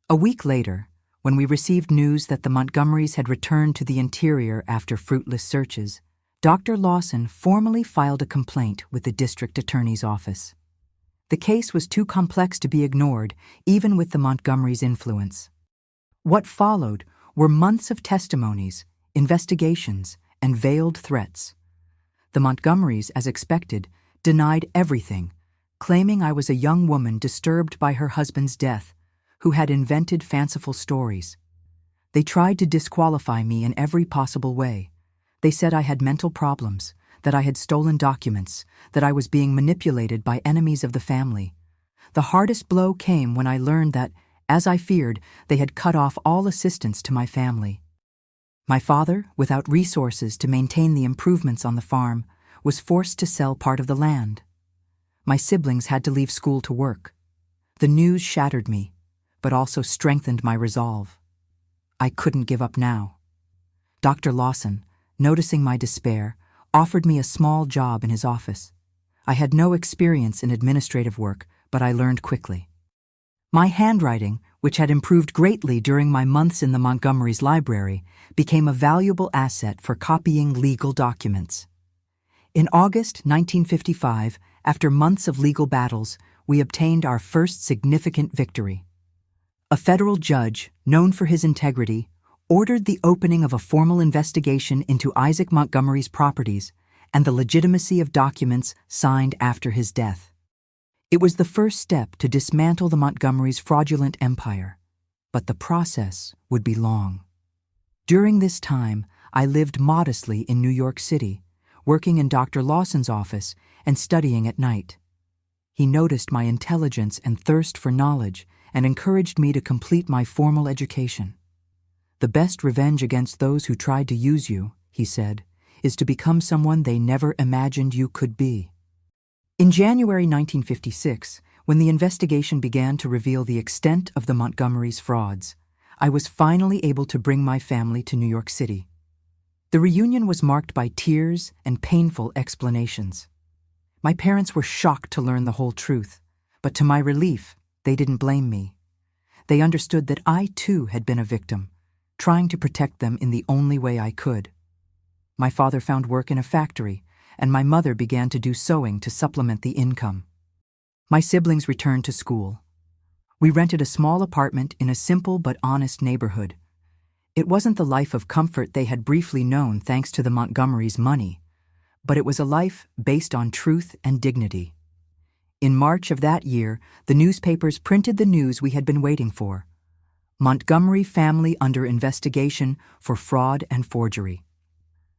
A week later, when we received news that the Montgomerys had returned to the interior after fruitless searches, Dr. Lawson formally filed a complaint with the district attorney's office. The case was too complex to be ignored, even with the Montgomerys' influence. What followed were months of testimonies, investigations, and veiled threats. The Montgomerys, as expected, denied everything, claiming I was a young woman disturbed by her husband's death, who had invented fanciful stories. They tried to disqualify me in every possible way. They said I had mental problems, that I had stolen documents, that I was being manipulated by enemies of the family. The hardest blow came when I learned that, as I feared, they had cut off all assistance to my family. My father, without resources to maintain the improvements on the farm, was forced to sell part of the land. My siblings had to leave school to work. The news shattered me, but also strengthened my resolve. I couldn't give up now. Dr. Lawson, noticing my despair, offered me a small job in his office. I had no experience in administrative work, but I learned quickly. My handwriting, which had improved greatly during my months in the Montgomerys' library, became a valuable asset for copying legal documents. In August 1955, after months of legal battles, we obtained our first significant victory. A federal judge, known for his integrity, ordered the opening of a formal investigation into Isaac Montgomery's properties and the legitimacy of documents signed after his death. It was the first step to dismantle the Montgomerys' fraudulent empire, but the process would be long. During this time, I lived modestly in New York City, working in Dr. Lawson's office and studying at night. He noticed my intelligence and thirst for knowledge and encouraged me to complete my formal education. "The best revenge against those who tried to use you," he said, "is to become someone they never imagined you could be." In January 1956, when the investigation began to reveal the extent of the Montgomerys' frauds, I was finally able to bring my family to New York City. The reunion was marked by tears and painful explanations. My parents were shocked to learn the whole truth, but to my relief, they didn't blame me. They understood that I too had been a victim, trying to protect them in the only way I could. My father found work in a factory, and my mother began to do sewing to supplement the income. My siblings returned to school. We rented a small apartment in a simple but honest neighborhood. It wasn't the life of comfort they had briefly known thanks to the Montgomerys' money, but it was a life based on truth and dignity. In March of that year, the newspapers printed the news we had been waiting for: Montgomery family under investigation for fraud and forgery.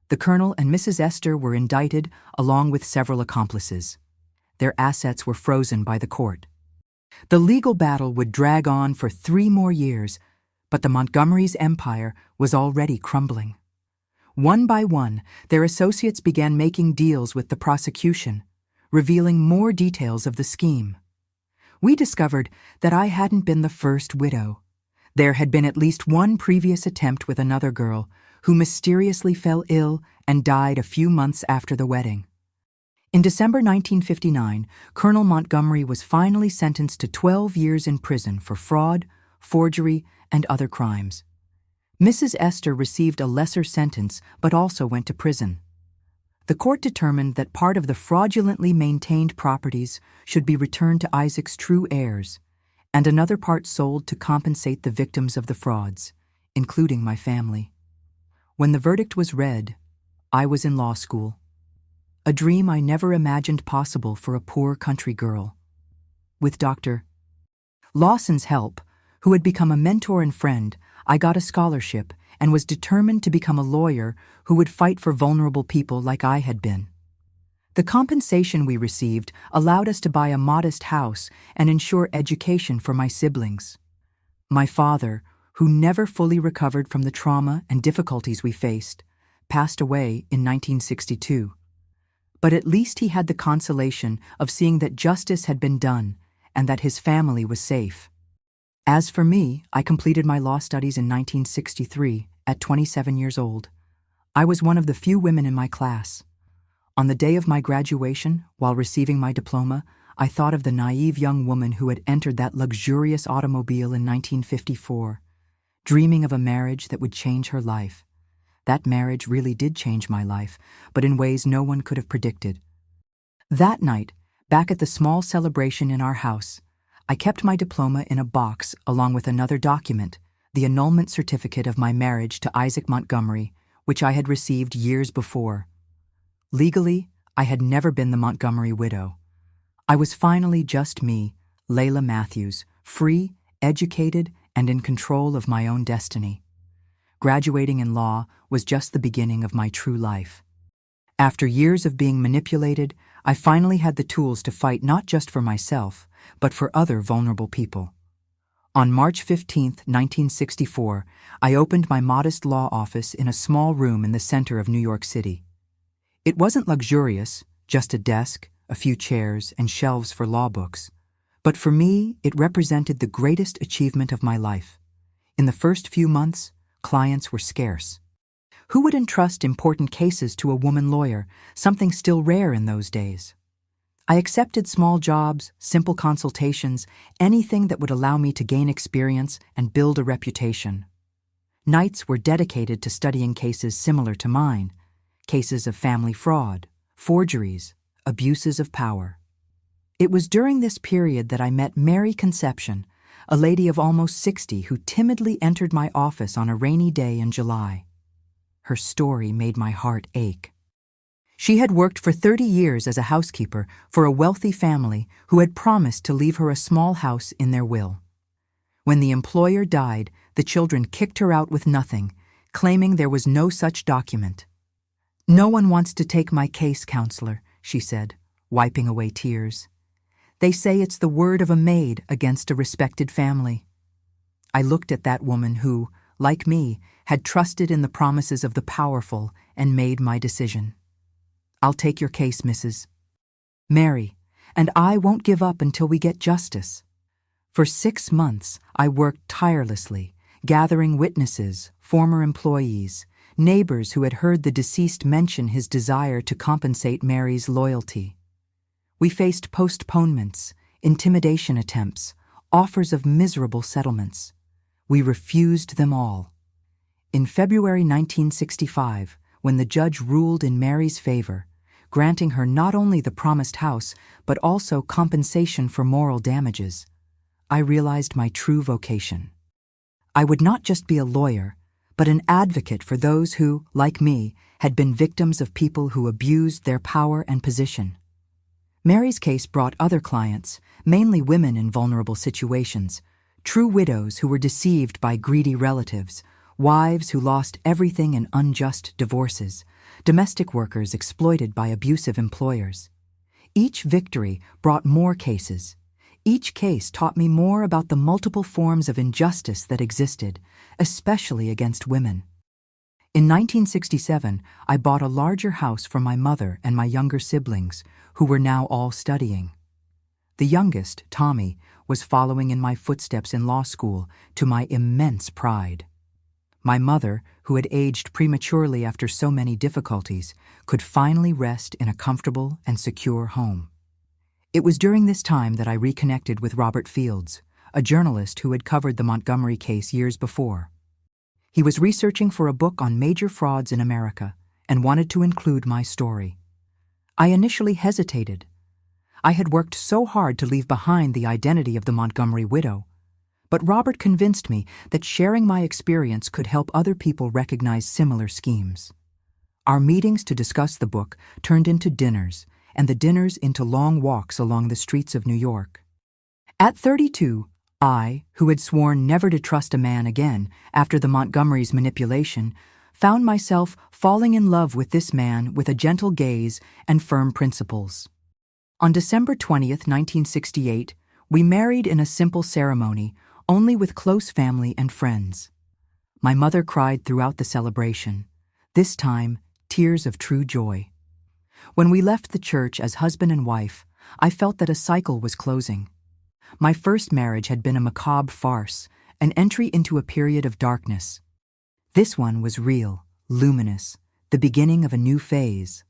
The Colonel and Mrs. Esther were indicted along with several accomplices. Their assets were frozen by the court. The legal battle would drag on for 3 more years, but the Montgomerys' empire was already crumbling. One by one, their associates began making deals with the prosecution, revealing more details of the scheme. We discovered that I hadn't been the first widow. There had been at least one previous attempt with another girl who mysteriously fell ill and died a few months after the wedding. In December 1959, Colonel Montgomery was finally sentenced to 12 years in prison for fraud, forgery, and other crimes. Mrs. Esther received a lesser sentence but also went to prison. The court determined that part of the fraudulently maintained properties should be returned to Isaac's true heirs, and another part sold to compensate the victims of the frauds, including my family. When the verdict was read, I was in law school, a dream I never imagined possible for a poor country girl. With Dr. Lawson's help, who had become a mentor and friend, I got a scholarship and was determined to become a lawyer who would fight for vulnerable people like I had been. The compensation we received allowed us to buy a modest house and ensure education for my siblings. My father, who never fully recovered from the trauma and difficulties we faced, passed away in 1962. But at least he had the consolation of seeing that justice had been done and that his family was safe. As for me, I completed my law studies in 1963 at 27 years old. I was one of the few women in my class. On the day of my graduation, while receiving my diploma, I thought of the naive young woman who had entered that luxurious automobile in 1954, dreaming of a marriage that would change her life. That marriage really did change my life, but in ways no one could have predicted. That night, back at the small celebration in our house, I kept my diploma in a box along with another document, the annulment certificate of my marriage to Isaac Montgomery, which I had received years before. Legally, I had never been the Montgomery widow. I was finally just me, Layla Matthews, free, educated, and in control of my own destiny. Graduating in law was just the beginning of my true life. After years of being manipulated, I finally had the tools to fight not just for myself, but for other vulnerable people. On March 15, 1964, I opened my modest law office in a small room in the center of New York City. It wasn't luxurious, just a desk, a few chairs, and shelves for law books. But for me, it represented the greatest achievement of my life. In the first few months, clients were scarce. Who would entrust important cases to a woman lawyer, something still rare in those days? I accepted small jobs, simple consultations, anything that would allow me to gain experience and build a reputation. Nights were dedicated to studying cases similar to mine, cases of family fraud, forgeries, abuses of power. It was during this period that I met Mary Conception, a lady of almost 60 who timidly entered my office on a rainy day in July. Her story made my heart ache. She had worked for 30 years as a housekeeper for a wealthy family who had promised to leave her a small house in their will. When the employer died, the children kicked her out with nothing, claiming there was no such document. "No one wants to take my case, counselor," she said, wiping away tears. "They say it's the word of a maid against a respected family." I looked at that woman who, like me, had trusted in the promises of the powerful and made my decision. "I'll take your case, Mrs. Mary, and I won't give up until we get justice." For 6 months, I worked tirelessly, gathering witnesses, former employees, neighbors who had heard the deceased mention his desire to compensate Mary's loyalty. We faced postponements, intimidation attempts, offers of miserable settlements. We refused them all. In February 1965, when the judge ruled in Mary's favor, granting her not only the promised house, but also compensation for moral damages, I realized my true vocation. I would not just be a lawyer, but an advocate for those who, like me, had been victims of people who abused their power and position. Mary's case brought other clients, mainly women in vulnerable situations, true widows who were deceived by greedy relatives, wives who lost everything in unjust divorces, domestic workers exploited by abusive employers. Each victory brought more cases. Each case taught me more about the multiple forms of injustice that existed, especially against women. In 1967, I bought a larger house for my mother and my younger siblings, who were now all studying. The youngest, Tommy, was following in my footsteps in law school, to my immense pride. My mother, who had aged prematurely after so many difficulties, could finally rest in a comfortable and secure home. It was during this time that I reconnected with Robert Fields, a journalist who had covered the Montgomery case years before. He was researching for a book on major frauds in America, and wanted to include my story. I initially hesitated. I had worked so hard to leave behind the identity of the Montgomery widow, but Robert convinced me that sharing my experience could help other people recognize similar schemes. Our meetings to discuss the book turned into dinners, and the dinners into long walks along the streets of New York. At 32, I, who had sworn never to trust a man again after the Montgomerys' manipulation, found myself falling in love with this man with a gentle gaze and firm principles. On December 20th, 1968, we married in a simple ceremony, only with close family and friends. My mother cried throughout the celebration, this time tears of true joy. When we left the church as husband and wife, I felt that a cycle was closing. My first marriage had been a macabre farce, an entry into a period of darkness. This one was real, luminous, the beginning of a new phase.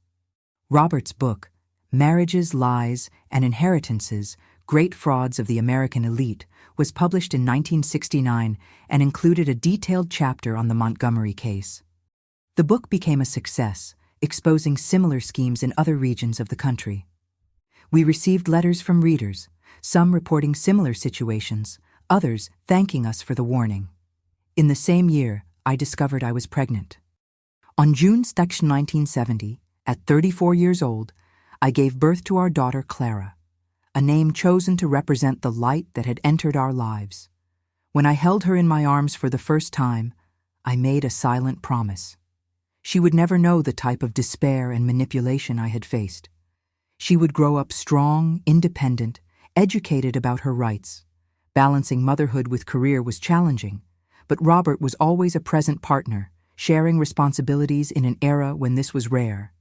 Robert's book, Marriages, Lies, and Inheritances, Great Frauds of the American Elite, was published in 1969 and included a detailed chapter on the Montgomery case. The book became a success, exposing similar schemes in other regions of the country. We received letters from readers, some reporting similar situations, others thanking us for the warning. In the same year, I discovered I was pregnant. On June 2, 1970, at 34 years old, I gave birth to our daughter Clara, a name chosen to represent the light that had entered our lives. When I held her in my arms for the first time, I made a silent promise. She would never know the type of despair and manipulation I had faced. She would grow up strong, independent, educated about her rights. Balancing motherhood with career was challenging, but Robert was always a present partner, sharing responsibilities in an era when this was rare.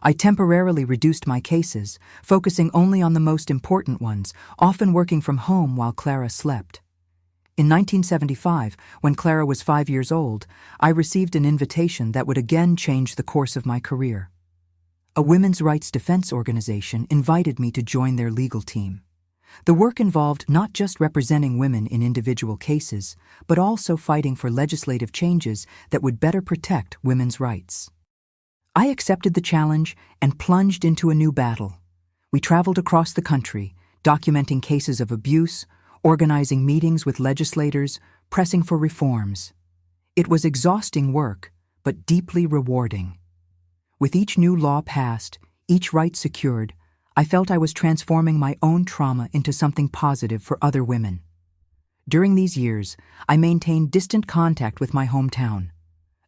I temporarily reduced my cases, focusing only on the most important ones, often working from home while Clara slept. In 1975, when Clara was 5 years old, I received an invitation that would again change the course of my career. A women's rights defense organization invited me to join their legal team. The work involved not just representing women in individual cases, but also fighting for legislative changes that would better protect women's rights. I accepted the challenge and plunged into a new battle. We traveled across the country, documenting cases of abuse, organizing meetings with legislators, pressing for reforms. It was exhausting work, but deeply rewarding. With each new law passed, each right secured, I felt I was transforming my own trauma into something positive for other women. During these years, I maintained distant contact with my hometown.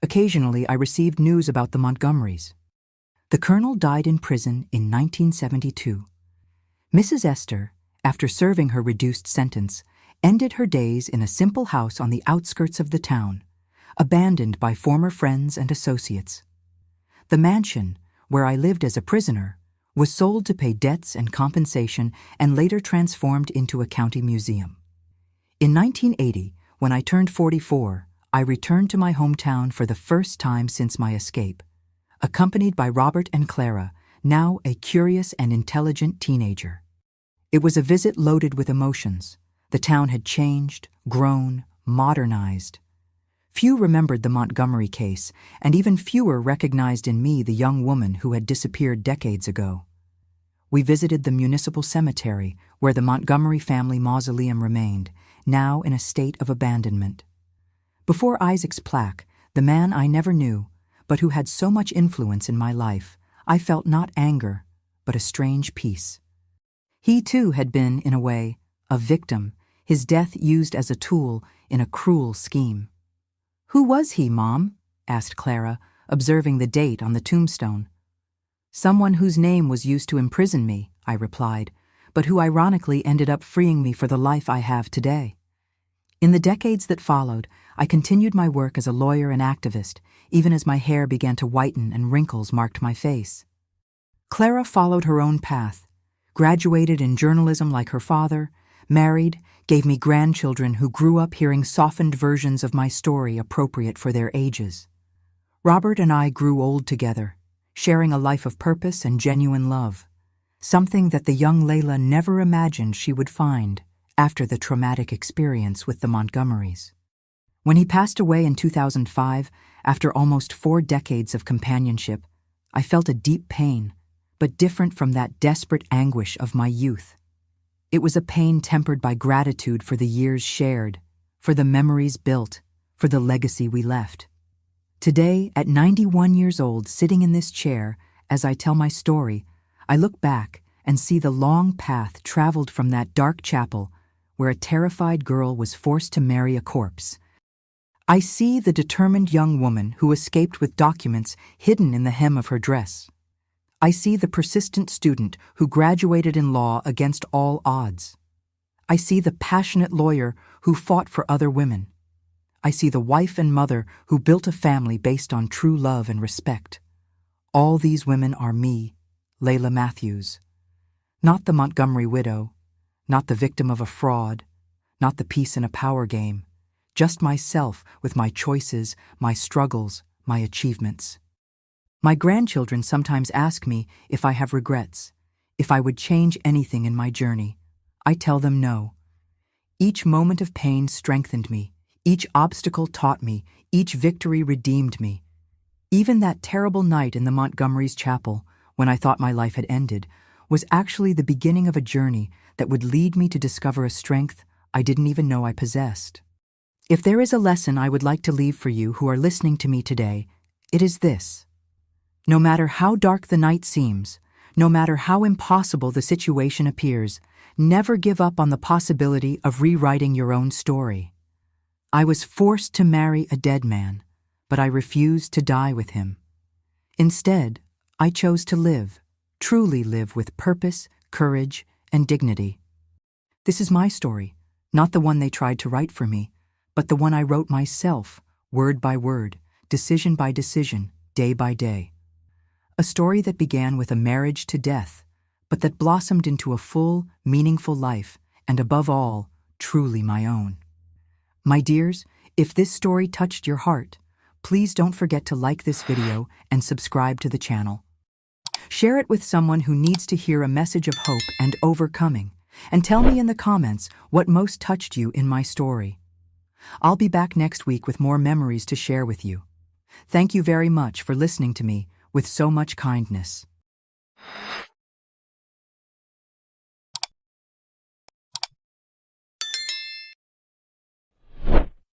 Occasionally, I received news about the Montgomerys. The colonel died in prison in 1972. Mrs. Esther, after serving her reduced sentence, ended her days in a simple house on the outskirts of the town, abandoned by former friends and associates. The mansion, where I lived as a prisoner, was sold to pay debts and compensation and later transformed into a county museum. In 1980, when I turned 44, I returned to my hometown for the first time since my escape, accompanied by Robert and Clara, now a curious and intelligent teenager. It was a visit loaded with emotions. The town had changed, grown, modernized. Few remembered the Montgomery case, and even fewer recognized in me the young woman who had disappeared decades ago. We visited the municipal cemetery where the Montgomery family mausoleum remained, now in a state of abandonment. Before Isaac's plaque, the man I never knew, but who had so much influence in my life, I felt not anger, but a strange peace. He too had been, in a way, a victim, his death used as a tool in a cruel scheme. "Who was he, Mom?" asked Clara, observing the date on the tombstone. "Someone whose name was used to imprison me," I replied, "but who ironically ended up freeing me for the life I have today." In the decades that followed, I continued my work as a lawyer and activist, even as my hair began to whiten and wrinkles marked my face. Clara followed her own path, graduated in journalism like her father, married, gave me grandchildren who grew up hearing softened versions of my story appropriate for their ages. Robert and I grew old together, sharing a life of purpose and genuine love, something that the young Layla never imagined she would find after the traumatic experience with the Montgomerys. When he passed away in 2005, after almost 4 decades of companionship, I felt a deep pain, but different from that desperate anguish of my youth. It was a pain tempered by gratitude for the years shared, for the memories built, for the legacy we left. Today, at 91 years old, sitting in this chair, as I tell my story, I look back and see the long path traveled from that dark chapel where a terrified girl was forced to marry a corpse. I see the determined young woman who escaped with documents hidden in the hem of her dress. I see the persistent student who graduated in law against all odds. I see the passionate lawyer who fought for other women. I see the wife and mother who built a family based on true love and respect. All these women are me, Layla Matthews. Not the Montgomery widow, not the victim of a fraud, not the piece in a power game, just myself with my choices, my struggles, my achievements. My grandchildren sometimes ask me if I have regrets, if I would change anything in my journey. I tell them no. Each moment of pain strengthened me. Each obstacle taught me, each victory redeemed me. Even that terrible night in the Montgomery's chapel, when I thought my life had ended, was actually the beginning of a journey that would lead me to discover a strength I didn't even know I possessed. If there is a lesson I would like to leave for you who are listening to me today, it is this. No matter how dark the night seems, no matter how impossible the situation appears, never give up on the possibility of rewriting your own story. I was forced to marry a dead man, but I refused to die with him. Instead, I chose to live, truly live with purpose, courage, and dignity. This is my story, not the one they tried to write for me, but the one I wrote myself, word by word, decision by decision, day by day. A story that began with a marriage to death, but that blossomed into a full, meaningful life, and above all, truly my own. My dears, if this story touched your heart, please don't forget to like this video and subscribe to the channel. Share it with someone who needs to hear a message of hope and overcoming, and tell me in the comments what most touched you in my story. I'll be back next week with more memories to share with you. Thank you very much for listening to me with so much kindness.